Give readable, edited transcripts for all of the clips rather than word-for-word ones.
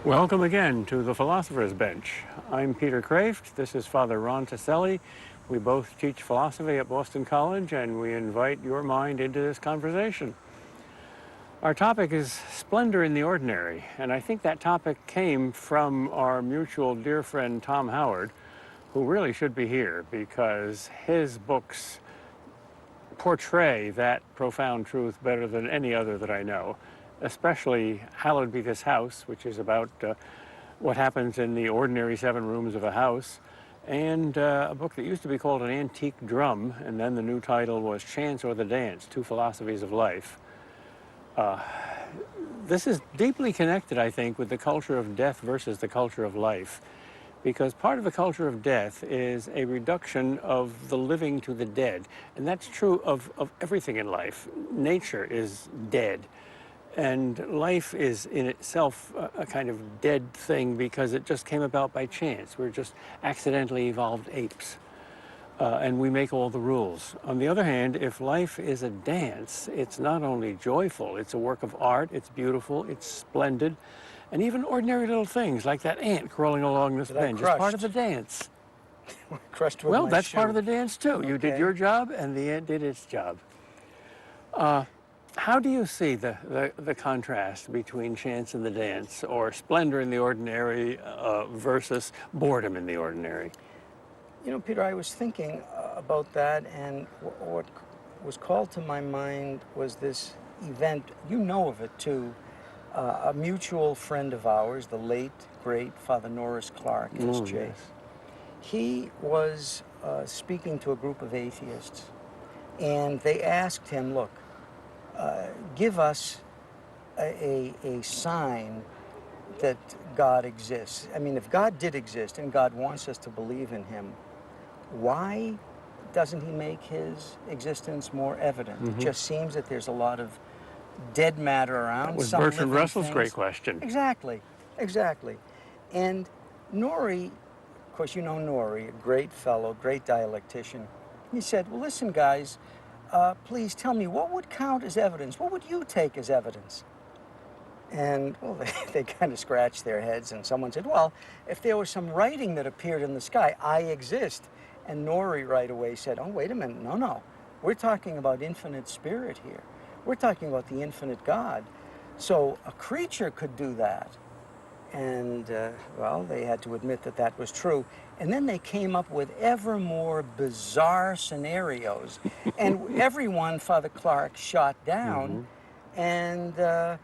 Welcome again to the Philosopher's Bench. I'm Peter Kreeft. This is Father Ron Tacelli. We both teach philosophy at Boston College, and we invite your mind into this conversation. Our topic is Splendor in the Ordinary, and I think that topic came from our mutual dear friend Tom Howard, who really should be here because his books portray that profound truth better than any other that I know, especially Hallowed Be This House, which is about what happens in the ordinary 7 rooms of a house, and a book that used to be called An Antique Drum, and then the new title was Chance or the Dance, Two Philosophies of Life. This is deeply connected, I think, with the culture of death versus the culture of life, because part of the culture of death is a reduction of the living to the dead, and that's true of everything in life. Nature is dead. And life is in itself a kind of dead thing because it just came about by chance. We're just accidentally evolved apes, and we make all the rules. On the other hand, if life is a dance, it's not only joyful, it's a work of art, it's beautiful, it's splendid, and even ordinary little things like that ant crawling along this bench is part of the dance. Crushed with Well, my that's shoe. part of the dance too. Okay. You did your job, and the ant did its job. How do you see the contrast between chance and the dance, or splendor in the ordinary versus boredom in the ordinary? You know, Peter, I was thinking about that, and what was called to my mind was this event. You know of it too. A mutual friend of ours, the late, great Father Norris Clark, S.J. Yes. He was speaking to a group of atheists, and they asked him, look, give us a sign that God exists. I mean, if God did exist and God wants us to believe in him, why doesn't he make his existence more evident? Mm-hmm. It just seems that there's a lot of dead matter around. That was some Bertrand living Russell's things. great question. Exactly. And Norrie, of course you know Norrie, a great fellow, great dialectician. He said, well, listen, guys, please tell me, what would count as evidence? What would you take as evidence? And, well, they kind of scratched their heads, and someone said, well, if there was some writing that appeared in the sky, I exist. And Norrie right away said, oh, wait a minute, no. We're talking about infinite spirit here. We're talking about the infinite God. So a creature could do that. And, well, they had to admit that that was true. And then they came up with ever more bizarre scenarios. And everyone Father Clark shot down. Mm-hmm. And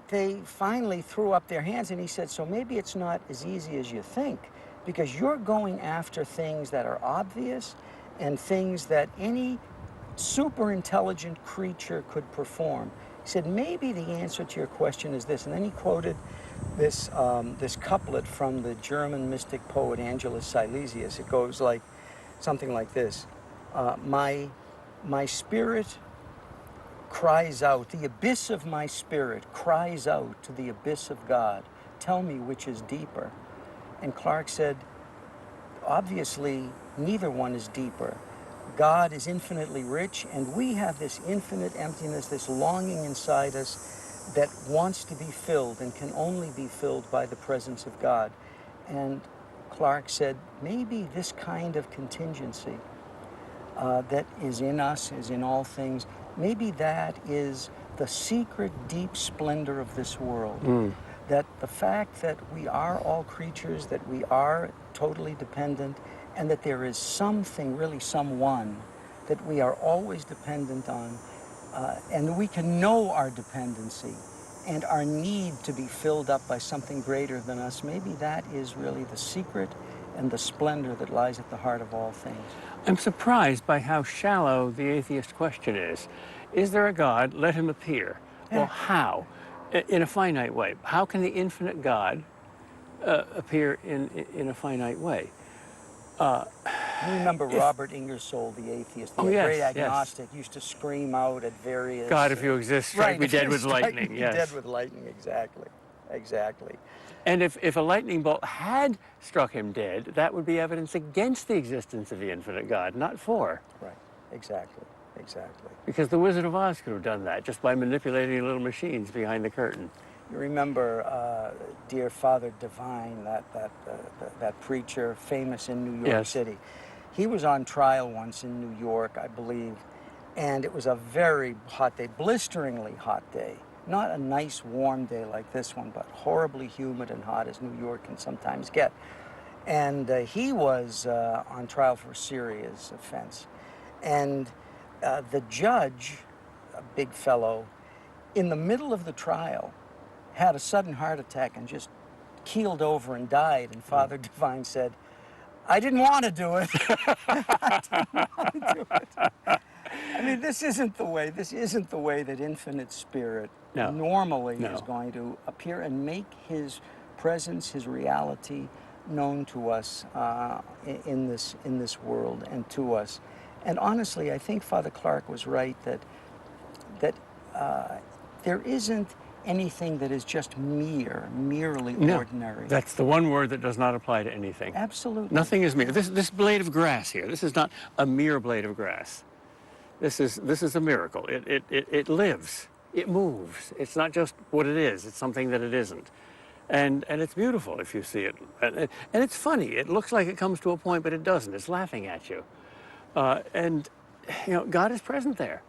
they finally threw up their hands, and he said, so maybe it's not as easy as you think, because you're going after things that are obvious and things that any super intelligent creature could perform. He said, maybe the answer to your question is this. And then he quoted this couplet from the German mystic poet Angelus Silesius. It goes like something like this. My spirit cries out, the abyss of my spirit cries out to the abyss of God. Tell me which is deeper. And Clark said, obviously, neither one is deeper. God is infinitely rich, and we have this infinite emptiness, this longing inside us that wants to be filled and can only be filled by the presence of God. And Clark said, maybe this kind of contingency that is in us, is in all things, maybe that is the secret, deep splendor of this world. That the fact that we are all creatures, that we are totally dependent, and that there is something, really someone, that we are always dependent on, and we can know our dependency and our need to be filled up by something greater than us. Maybe that is really the secret and the splendor that lies at the heart of all things. I'm surprised by how shallow the atheist question is. Is there a God? Let him appear. Well, how? In a finite way. How can the infinite God appear in a finite way? You remember Robert Ingersoll, the atheist, the great agnostic, used to scream out at various... God, if you exist, strike me dead with lightning. Strike me dead with lightning, exactly. And if a lightning bolt had struck him dead, that would be evidence against the existence of the infinite God, not for. Right, exactly. Because the Wizard of Oz could have done that just by manipulating little machines behind the curtain. You remember dear Father Divine, that preacher, famous in New York Yes. City. He was on trial once in New York, I believe, and it was a very hot day, blisteringly hot day. Not a nice warm day like this one, but horribly humid and hot as New York can sometimes get. And he was on trial for a serious offense. And the judge, a big fellow, in the middle of the trial, had a sudden heart attack and just keeled over and died. And Father Divine said, I didn't want to do it. I didn't want to do it. I mean, this isn't the way that Infinite Spirit normally is going to appear and make his presence, his reality known to us in this world and to us. And honestly, I think Father Clark was right that there isn't anything that is just merely ordinary. That's the one word that does not apply to anything. Absolutely. Nothing is mere. This blade of grass here, this is not a mere blade of grass. This is a miracle. It lives. It moves. It's not just what it is. It's something that it isn't. And it's beautiful if you see it. And it's funny. It looks like it comes to a point, but it doesn't. It's laughing at you. And, you know, God is present there.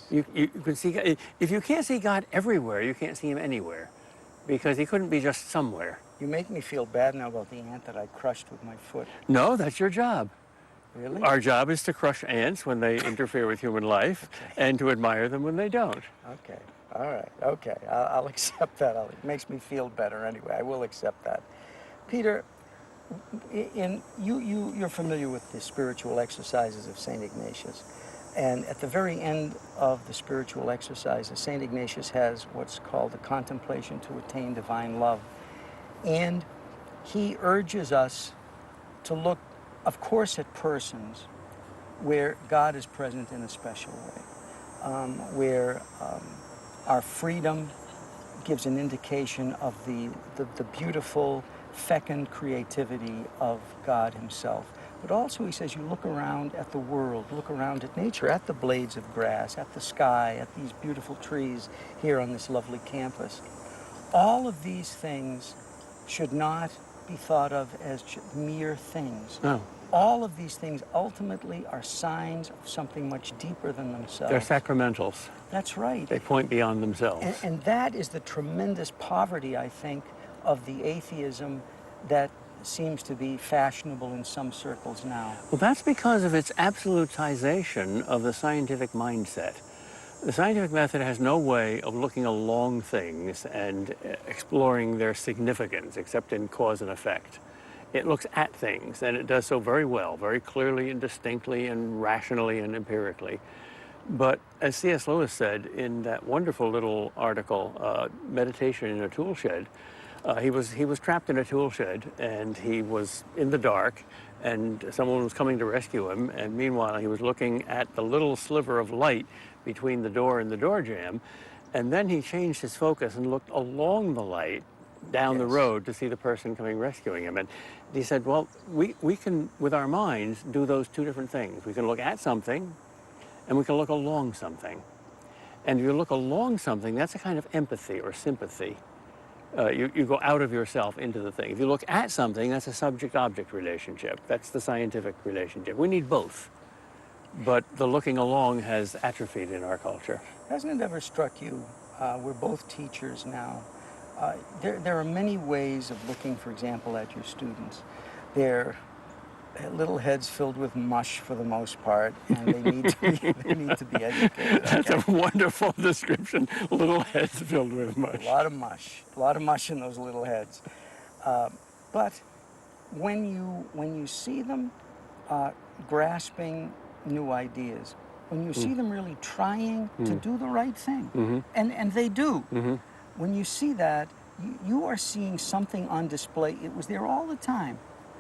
You can see, if you can't see God everywhere, you can't see him anywhere, because he couldn't be just somewhere. You make me feel bad now about the ant that I crushed with my foot. No, that's your job. Really? Our job is to crush ants when they interfere with human life, and to admire them when they don't. Okay, all right, okay, I'll accept that. It makes me feel better anyway. I will accept that. Peter, you're familiar with the spiritual exercises of St. Ignatius. And at the very end of the spiritual exercises, St. Ignatius has what's called the contemplation to attain divine love. And he urges us to look, of course, at persons where God is present in a special way, where our freedom gives an indication of the beautiful, fecund creativity of God himself. But also, he says, you look around at the world, look around at nature, at the blades of grass, at the sky, at these beautiful trees here on this lovely campus. All of these things should not be thought of as mere things. No. All of these things ultimately are signs of something much deeper than themselves. They're sacramentals. That's right. They point beyond themselves. And that is the tremendous poverty, I think, of the atheism that seems to be fashionable in some circles now. Well, that's because of its absolutization of the scientific mindset. The scientific method has no way of looking along things and exploring their significance, except in cause and effect. It looks at things, and it does so very well, very clearly and distinctly and rationally and empirically. But as C.S. Lewis said in that wonderful little article, Meditation in a Tool Shed, he was trapped in a tool shed, and he was in the dark, and someone was coming to rescue him, and meanwhile he was looking at the little sliver of light between the door and the door jamb, and then he changed his focus and looked along the light down the road to see the person coming rescuing him. And he said, well, we can, with our minds, do those two different things. We can look at something, and we can look along something. And if you look along something, that's a kind of empathy or sympathy. You go out of yourself into the thing. If you look at something, that's a subject-object relationship. That's the scientific relationship. We need both. But the looking along has atrophied in our culture. Hasn't it ever struck you, we're both teachers now, there are many ways of looking, for example, at your students. They're little heads filled with mush for the most part, and they need to be educated. That's a wonderful description. Little heads filled with mush. A lot of mush in those little heads. But when you see them grasping new ideas, when you see them really trying to do the right thing, and they do, when you see that, you are seeing something on display. It was there all the time.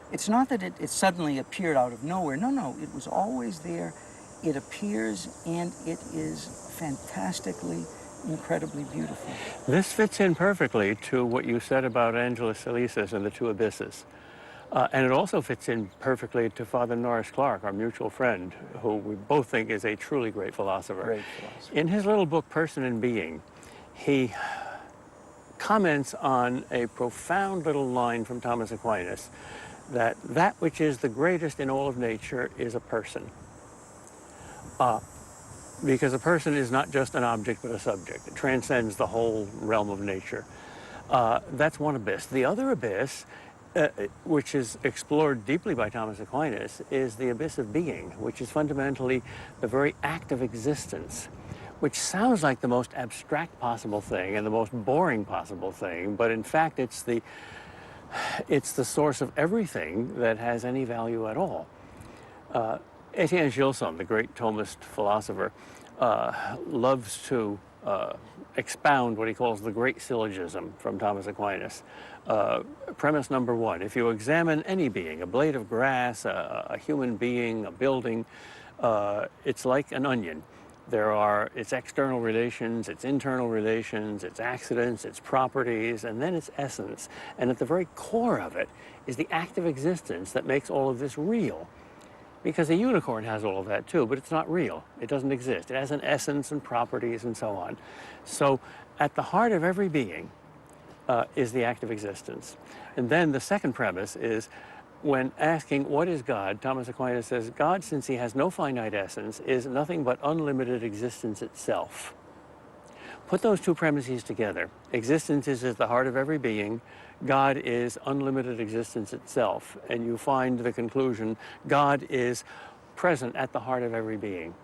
It's not that it suddenly appeared out of nowhere. No, it was always there. It appears, and it is fantastically, incredibly beautiful. This fits in perfectly to what you said about Angelus Silesius and the two abysses. And it also fits in perfectly to Father Norris Clark, our mutual friend, who we both think is a truly great philosopher. Great philosopher. In his little book, Person and Being, he comments on a profound little line from Thomas Aquinas, that which is the greatest in all of nature is a person. Because a person is not just an object but a subject. It transcends the whole realm of nature. That's one abyss. The other abyss, which is explored deeply by Thomas Aquinas, is the abyss of being, which is fundamentally the very act of existence, which sounds like the most abstract possible thing and the most boring possible thing, but in fact it's the source of everything that has any value at all. Etienne Gilson, the great Thomist philosopher, loves to expound what he calls the great syllogism from Thomas Aquinas. Premise number one: if you examine any being, a blade of grass, a human being, a building, it's like an onion. There are its external relations, its internal relations, its accidents, its properties, and then its essence. And at the very core of it is the act of existence that makes all of this real. Because a unicorn has all of that too, but it's not real. It doesn't exist. It has an essence and properties and so on. So at the heart of every being is the act of existence. And then the second premise is, when asking what is God, Thomas Aquinas says, God, since he has no finite essence, is nothing but unlimited existence itself. Put those two premises together. Existence is at the heart of every being. God is unlimited existence itself. And you find the conclusion, God is present at the heart of every being.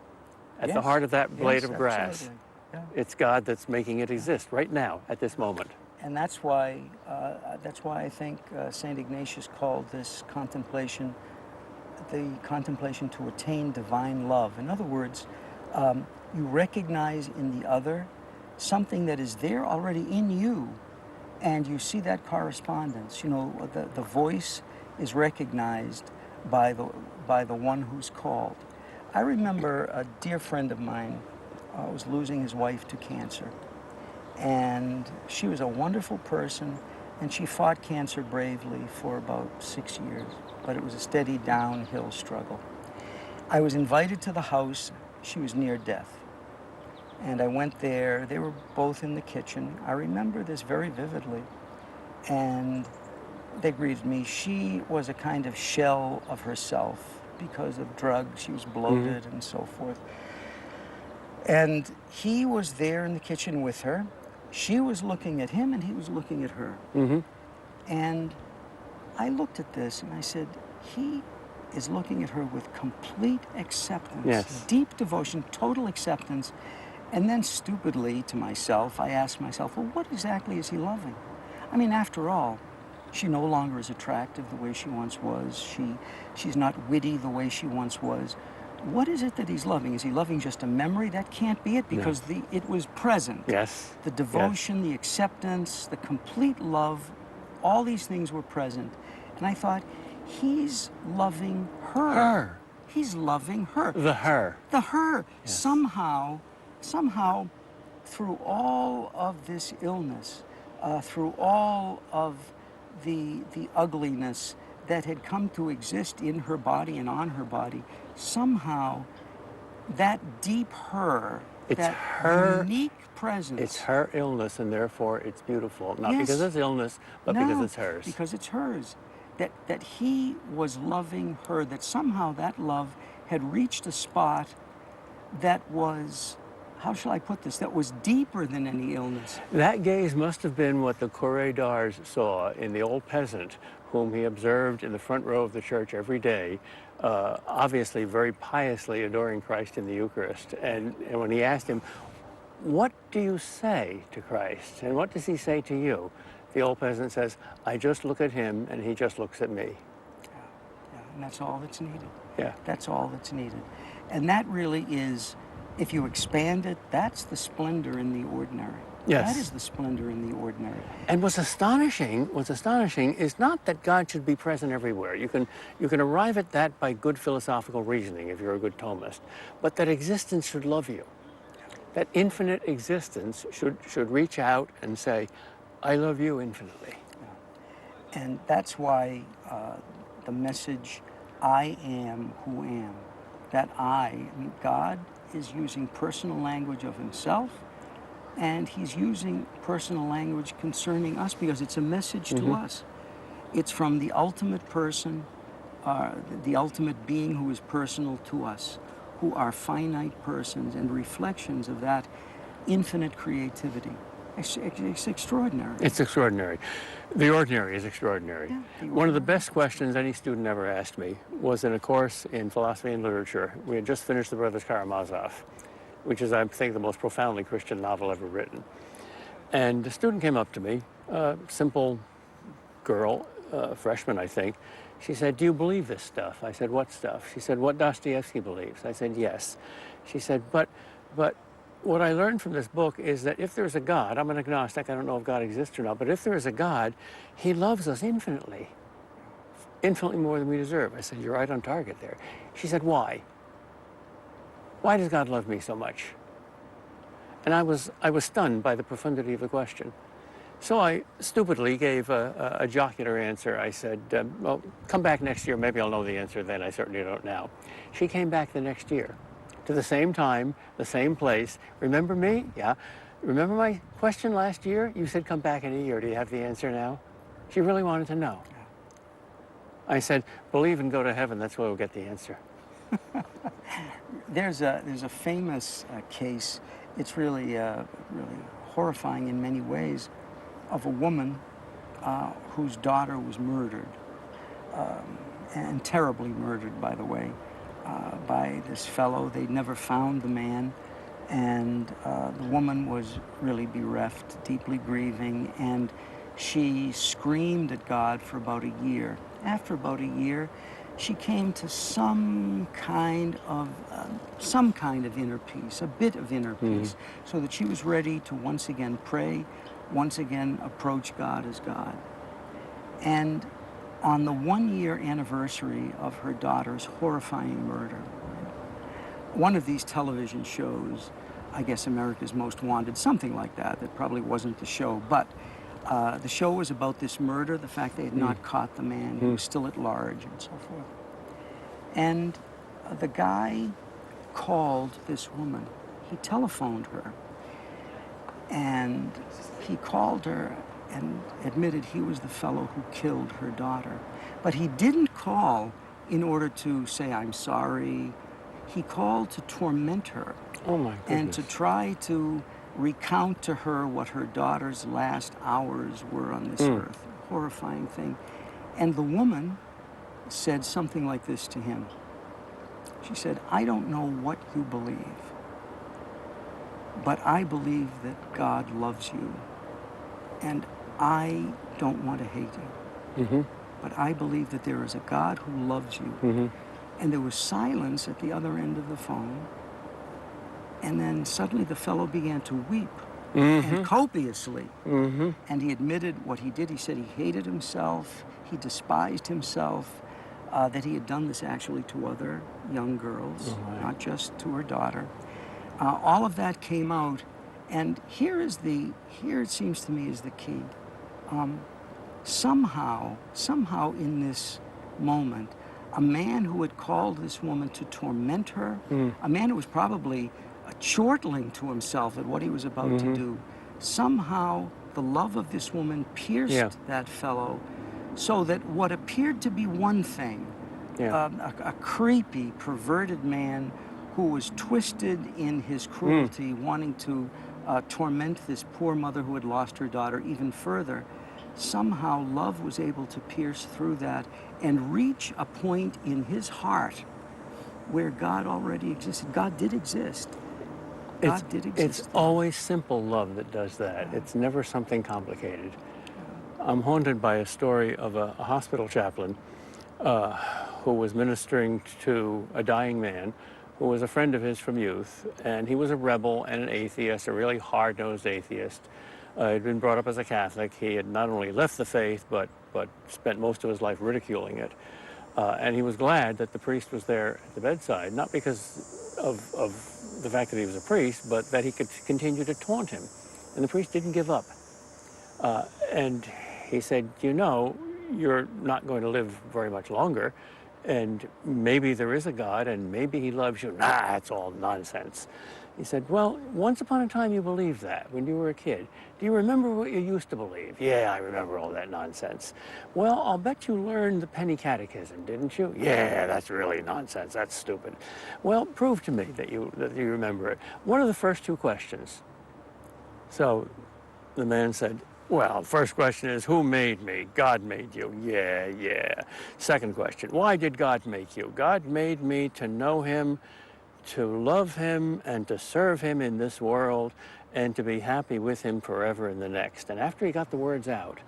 At the heart of that blade of grass. Absolutely. Yeah. It's God that's making it exist right now, at this moment. And that's why I think St. Ignatius called this contemplation the contemplation to attain divine love. In other words, you recognize in the other something that is there already in you, and you see that correspondence. You know, the voice is recognized by the one who's called. I remember a dear friend of mine was losing his wife to cancer. And she was a wonderful person, and she fought cancer bravely for about 6 years, but it was a steady downhill struggle. I was invited to the house. She was near death. And I went there. They were both in the kitchen. I remember this very vividly. And they greeted me. She was a kind of shell of herself because of drugs. She was bloated and so forth. And he was there in the kitchen with her. She was looking at him, and he was looking at her. And I looked at this, and I said, he is looking at her with complete acceptance, deep devotion, total acceptance. And then stupidly to myself, I asked myself, well, what exactly is he loving? I mean, after all, she no longer is attractive the way she once was. She's not witty the way she once was. What is it that he's loving? Is he loving just a memory? That can't be it, because it was present. Yes. The devotion, the acceptance, the complete love, all these things were present. And I thought, he's loving her. He's loving her. The her. The her. Yes. Somehow, through all of this illness, through all of the ugliness that had come to exist in her body and on her body, somehow that deep her, unique presence. It's her illness, and therefore it's beautiful. Not because it's illness, but because it's hers. Because it's hers. That he was loving her, that somehow that love had reached a spot that was, how shall I put this, that was deeper than any illness. That gaze must have been what the Curé d'Ars saw in the old peasant whom he observed in the front row of the church every day, obviously very piously adoring Christ in the Eucharist. And when he asked him, what do you say to Christ? And what does he say to you? The old peasant says, I just look at him and he just looks at me. Yeah, and that's all that's needed. Yeah. That's all that's needed. And that really is, if you expand it, that's the splendor in the ordinary. Yes. That is the splendor in the ordinary. And what's astonishing is not that God should be present everywhere. You can arrive at that by good philosophical reasoning if you're a good Thomist, but that existence should love you. That infinite existence should reach out and say, I love you infinitely. Yeah. And that's why the message, I am who am, that I mean, God is using personal language of himself, And he's using personal language concerning us because it's a message to us. It's from the ultimate person, the ultimate being who is personal to us, who are finite persons and reflections of that infinite creativity. It's extraordinary. It's extraordinary. The ordinary is extraordinary. Yeah, the One of the ordinary. best questions any student ever asked me was in a course in philosophy and literature. We had just finished The Brothers Karamazov, which is, I think, the most profoundly Christian novel ever written. And the student came up to me, a simple girl, freshman, I think. She said, "Do you believe this stuff?" I said, "What stuff?" She said, "What Dostoevsky believes." I said, "Yes." She said, but what I learned from this book is that if there's a God, I'm an agnostic, I don't know if God exists or not, but if there is a God, he loves us infinitely, infinitely more than we deserve. I said, "You're right on target there." She said, "Why? Why does God love me so much?" And I was stunned by the profundity of the question. So I stupidly gave a jocular answer. I said, "Well, come back next year. Maybe I'll know the answer then. I certainly don't now." She came back the next year to the same time, the same place. "Remember me?" "Yeah." "Remember my question last year? You said come back in a year. Do you have the answer now?" She really wanted to know. I said, "Believe and go to heaven. That's where we'll get the answer." There's a famous case. It's really horrifying in many ways, of a woman whose daughter was murdered, and terribly murdered, by the way, by this fellow. They'd never found the man, and the woman was really bereft, deeply grieving, and she screamed at God for about a year. After about a year, she came to some kind of inner peace, a bit of inner peace, so that she was ready to once again pray, once again approach God as God. And on the 1-year anniversary of her daughter's horrifying murder, one of these television shows, I guess America's Most Wanted, something like that, that probably wasn't the show, but the show was about this murder, the fact they had not caught the man, he was still at large, and so forth. And the guy called this woman. He telephoned her, and he called her and admitted he was the fellow who killed her daughter. But he didn't call in order to say, "I'm sorry." He called to torment her. Oh my goodness. And to try to recount to her what her daughter's last hours were on this earth. Horrifying thing. And the woman said something like this to him. She said, "I don't know what you believe, but I believe that God loves you, and I don't want to hate you. But I believe that there is a God who loves you." And there was silence at the other end of the phone. And then suddenly the fellow began to weep, and copiously. And he admitted what he did. He said he hated himself, he despised himself, that he had done this actually to other young girls, not just to her daughter. All of that came out, and here it seems to me is the key. Somehow in this moment, a man who had called this woman to torment her, a man who was probably chortling to himself at what he was about to do, somehow the love of this woman pierced that fellow, so that what appeared to be one thing, a creepy, perverted man who was twisted in his cruelty, wanting to torment this poor mother who had lost her daughter even further, somehow love was able to pierce through that and reach a point in his heart where God already existed. God did exist. God did exist. It's always simple love that does that. It's never something complicated. I'm haunted by a story of a hospital chaplain who was ministering to a dying man who was a friend of his from youth, and he was a rebel and an atheist, a really hard-nosed atheist. He'd been brought up as a Catholic. He had not only left the faith, but spent most of his life ridiculing it. And he was glad that the priest was there at the bedside, not because of the fact that he was a priest, but that he could continue to taunt him. And the priest didn't give up. And he said, "You know, you're not going to live very much longer. and maybe there is a God, and maybe he loves you. Nah, that's all nonsense. He said, well, once upon a time you believed that when you were a kid. Do you remember what you used to believe? Yeah, I remember all that nonsense. Well, I'll bet you learned the penny catechism, didn't you? Yeah, that's really nonsense. That's stupid. Well, prove to me that you remember it. What are the first two questions? So the man said, well, first question is, who made me? God made you. Yeah, yeah. Second question, why did God make you? God made me to know him, to love him, and to serve him in this world, and to be happy with him forever in the next. And after he got the words out,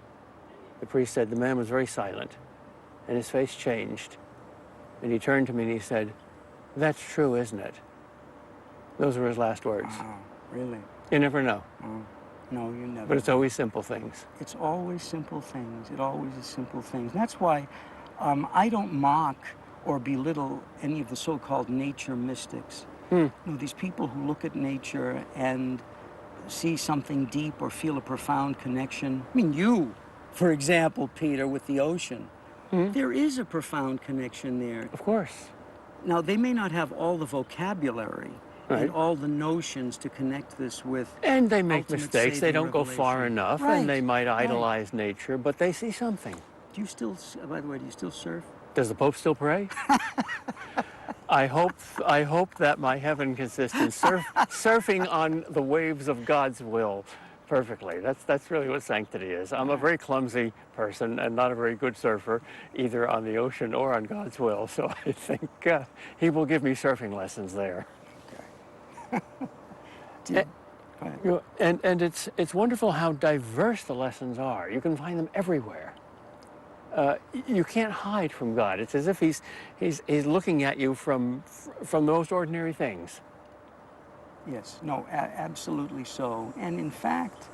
the priest said the man was very silent, and his face changed. And he turned to me and he said, that's true, isn't it? Those were his last words. Wow, really? You never know. No, you never. But it's always simple things. It's always simple things. It always is simple things. That's why I don't mock or belittle any of the so-called nature mystics. You know, these people who look at nature and see something deep or feel a profound connection. I mean, you, for example, Peter, with the ocean. There is a profound connection there. Of course. Now, they may not have all the vocabulary Right. and all the notions to connect this with. And they make ultimate mistakes. They saving don't go far revelation. enough, Right, and they might right. idolize nature, but they see something. Do you still, by the way, do you still surf? Does the Pope still pray? I hope that my heaven consists in surfing on the waves of God's will perfectly. That's really what sanctity is. I'm a very clumsy person and not a very good surfer, either on the ocean or on God's will. So I think he will give me surfing lessons there. Go ahead. And it's wonderful how diverse the lessons are. You can find them everywhere. You can't hide from God. It's as if he's looking at you from the most ordinary things. Yes, no, absolutely so. And in fact,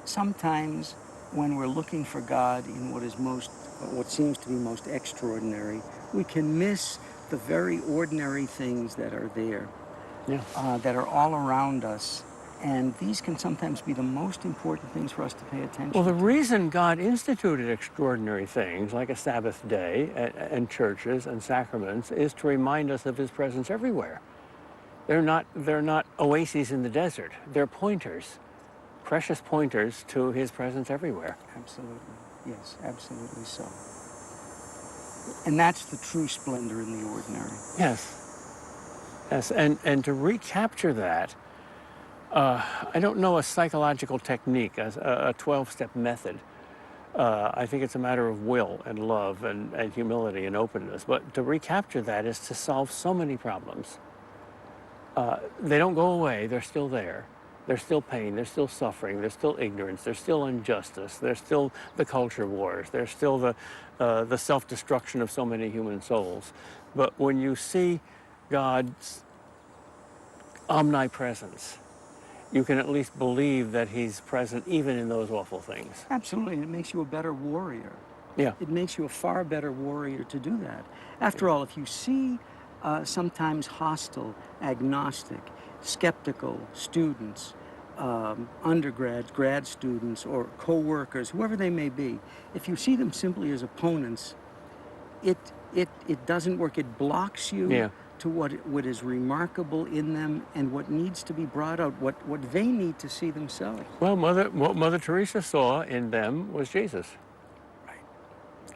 sometimes when we're looking for God in what seems to be most extraordinary, we can miss the very ordinary things that are there, that are all around us. And these can sometimes be the most important things for us to pay attention Well, the to. reason God instituted extraordinary things like a Sabbath day and churches and sacraments is to remind us of his presence everywhere. They're not oases in the desert. They're pointers, precious pointers to his presence everywhere. Absolutely. Yes, absolutely so. And that's the true splendor in the ordinary. Yes. Yes, and to recapture that, I don't know a psychological technique, a 12-step method. I think it's a matter of will and love and humility and openness. But to recapture that is to solve so many problems. They don't go away. They're still there. There's still pain. There's still suffering. There's still ignorance. There's still injustice. There's still the culture wars. There's still the self-destruction of so many human souls. But when you see God's omnipresence, you can at least believe that he's present even in those awful things. Absolutely, and it makes you a better warrior. Yeah. It makes you a far better warrior to do that. After all, if you see sometimes hostile, agnostic, skeptical students, undergrads, grad students, or co-workers, whoever they may be, if you see them simply as opponents, it doesn't work. It blocks you to what is remarkable in them and what needs to be brought out, what they need to see themselves. Well, what Mother Teresa saw in them was Jesus.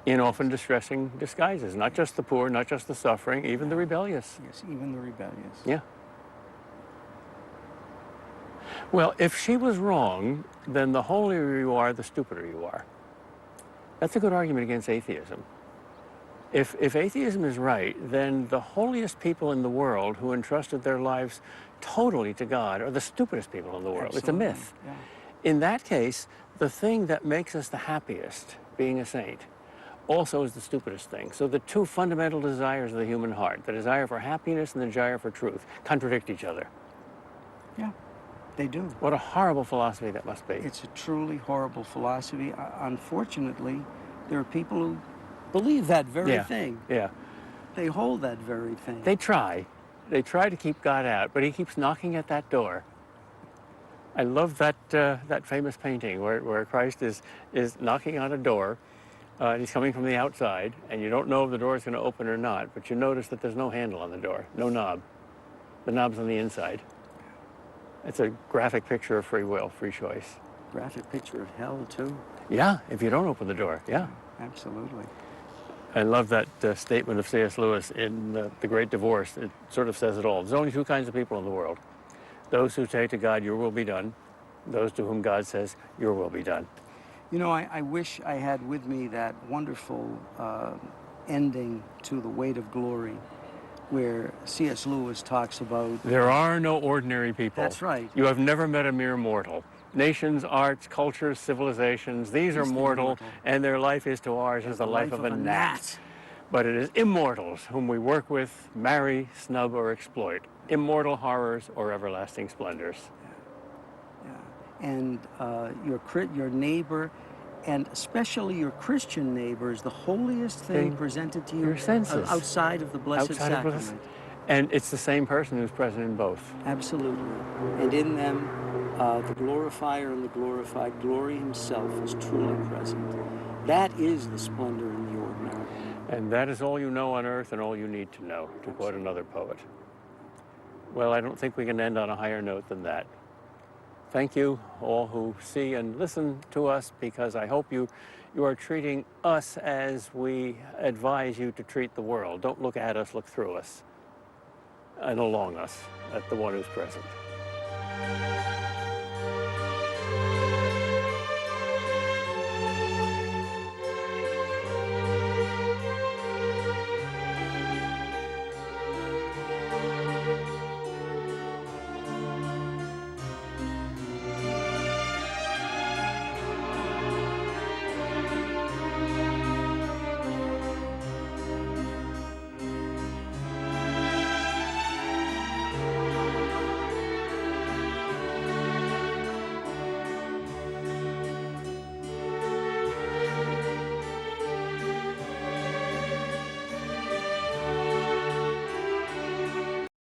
In often distressing disguises, not just the poor, not just the suffering, even the rebellious. Yes, even the rebellious. Yeah. Well, if she was wrong, then the holier you are, the stupider you are. That's a good argument against atheism. If atheism is right, then the holiest people in the world who entrusted their lives totally to God are the stupidest people in the world. Absolutely. It's a myth. Yeah. In that case, the thing that makes us the happiest, being a saint, also is the stupidest thing. So the two fundamental desires of the human heart, the desire for happiness and the desire for truth, contradict each other. Yeah, they do. What a horrible philosophy that must be. It's a truly horrible philosophy. Unfortunately, there are people who believe that very thing. Yeah. They hold that very thing. They try. They try to keep God out, but he keeps knocking at that door. I love that famous painting where Christ is knocking on a door, and he's coming from the outside, and you don't know if the door is going to open or not, but you notice that there's no handle on the door, no knob. The knob's on the inside. It's a graphic picture of free will, free choice. Graphic picture of hell, too. Yeah, if you don't open the door, yeah. Absolutely. I love that statement of C.S. Lewis in The Great Divorce. It sort of says it all. There's only two kinds of people in the world. Those who say to God, your will be done. Those to whom God says, your will be done. You know, I wish I had with me that wonderful ending to The Weight of Glory, where C.S. Lewis talks about... There are no ordinary people. That's right. You have never met a mere mortal. Nations, arts, cultures, civilizations, these are mortal, and their life is to ours as the life of a gnat. But it is immortals whom we work with, marry, snub, or exploit. Immortal horrors or everlasting splendors. Yeah. And your neighbor, and especially your Christian neighbor, is the holiest thing presented to you. Your senses. Outside of the Blessed Sacrament. And it's the same person who's present in both. Absolutely. And in them, the glorifier and the glorified, glory himself is truly present. That is the splendor in the ordinary. And that is all you know on earth and all you need to know, to quote another poet. Well, I don't think we can end on a higher note than that. Thank you, all who see and listen to us, because I hope you are treating us as we advise you to treat the world. Don't look at us, look through us, and along us, at the one who's present.